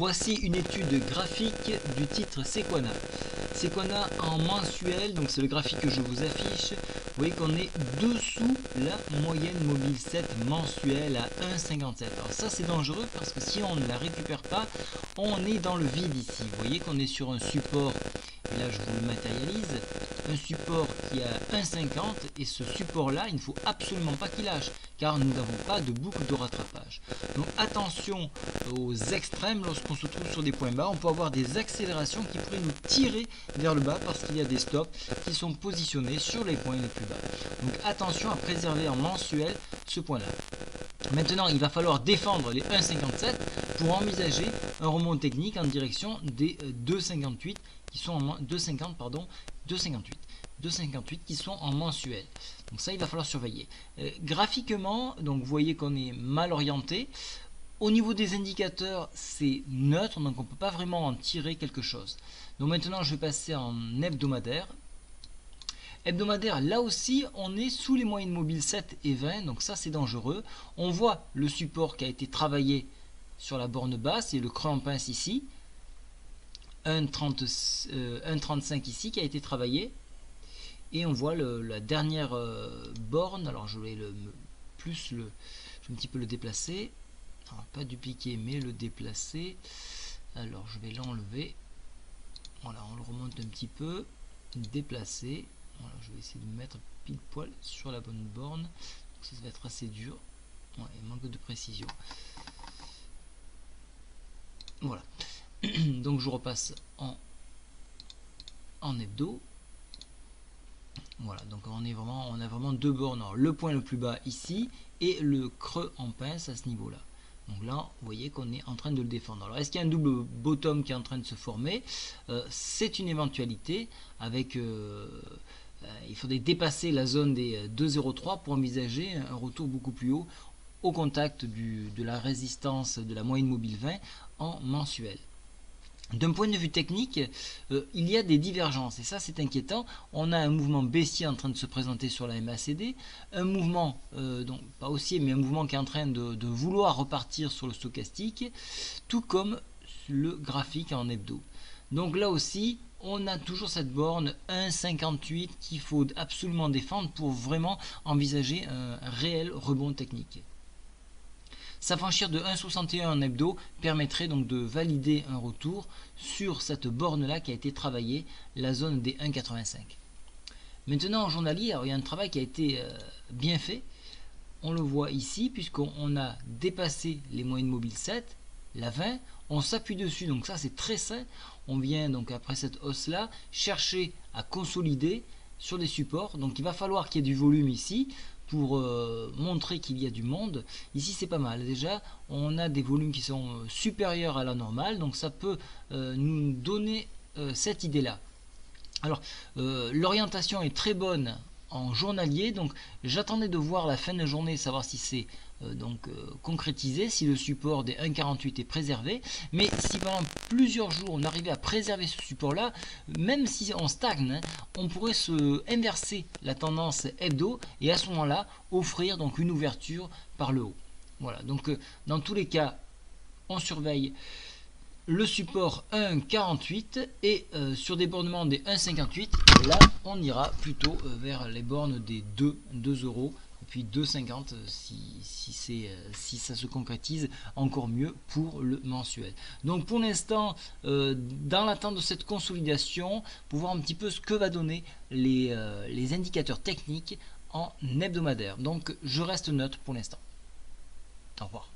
Voici une étude graphique du titre Sequana. Sequana en mensuel, donc c'est le graphique que je vous affiche. Vous voyez qu'on est dessous la moyenne mobile 7 mensuelle à 1,57. Alors ça c'est dangereux parce que si on ne la récupère pas, on est dans le vide ici. Vous voyez qu'on est sur un support, et là je vous le matérialise, un support qui a 1,50 et ce support là il ne faut absolument pas qu'il lâche car nous n'avons pas de boucle de rattrapage. Donc attention aux extrêmes, lorsqu'on se trouve sur des points bas, on peut avoir des accélérations qui pourraient nous tirer vers le bas parce qu'il y a des stops qui sont positionnés sur les points les plus bas. Donc attention à préserver en mensuel ce point là. Maintenant il va falloir défendre les 1,57 pour envisager un remont technique en direction des 2,58 qui sont en 2,50 pardon, 2,58 qui sont en mensuel. Donc ça il va falloir surveiller. Graphiquement, donc vous voyez qu'on est mal orienté. Au niveau des indicateurs, c'est neutre, donc on ne peut pas vraiment en tirer quelque chose. Donc maintenant je vais passer en hebdomadaire. Hebdomadaire, là aussi on est sous les moyennes mobiles 7 et 20, donc ça c'est dangereux. On voit le support qui a été travaillé sur la borne basse et le creux en pince ici. 1,35 ici qui a été travaillé. Et on voit la dernière borne, alors je vais je vais un petit peu le déplacer. Alors, pas dupliquer mais le déplacer. Alors je vais l'enlever. Voilà, on le remonte un petit peu. Déplacer. Voilà, je vais essayer de me mettre pile poil sur la bonne borne. Ça va être assez dur. Ouais, il manque de précision. Voilà. Donc je repasse en hebdo. Voilà, donc on a vraiment deux bornes. Alors, le point le plus bas ici et le creux en pince à ce niveau-là. Donc là, vous voyez qu'on est en train de le défendre. Alors, est-ce qu'il y a un double bottom qui est en train de se former? C'est une éventualité. Avec, il faudrait dépasser la zone des 2,03 pour envisager un retour beaucoup plus haut au contact de la résistance de la moyenne mobile 20 en mensuel. D'un point de vue technique, il y a des divergences et ça c'est inquiétant. On a un mouvement baissier en train de se présenter sur la MACD, un mouvement, donc pas haussier, mais un mouvement qui est en train de vouloir repartir sur le stochastique, tout comme le graphique en hebdo. Donc là aussi, on a toujours cette borne 1,58 qu'il faut absolument défendre pour vraiment envisager un réel rebond technique. S'affranchir de 1,61 en hebdo permettrait donc de valider un retour sur cette borne là qui a été travaillée, la zone des 1,85. Maintenant en journalier, alors, il y a un travail qui a été bien fait. On le voit ici puisqu'on a dépassé les moyennes mobiles 7, la 20, on s'appuie dessus, donc ça c'est très sain. On vient donc après cette hausse là chercher à consolider sur les supports, donc il va falloir qu'il y ait du volume ici pour montrer qu'il y a du monde. Ici c'est pas mal, déjà on a des volumes qui sont supérieurs à la normale, donc ça peut nous donner cette idée là. Alors l'orientation est très bonne en journalier, donc j'attendais de voir la fin de journée, savoir si c'est concrétisé, si le support des 1,48 est préservé, mais si pendant plusieurs jours on arrivait à préserver ce support là, même si on stagne, on pourrait inverser la tendance hebdo et à ce moment là offrir donc une ouverture par le haut. Voilà, donc dans tous les cas on surveille le support 1,48 et sur des bornements des 1,58, là on ira plutôt vers les bornes des 2 euros et puis 2,50 si ça se concrétise encore mieux pour le mensuel. Donc pour l'instant, dans l'attente de cette consolidation, pour voir un petit peu ce que va donner les indicateurs techniques en hebdomadaire. Donc je reste neutre pour l'instant. Au revoir.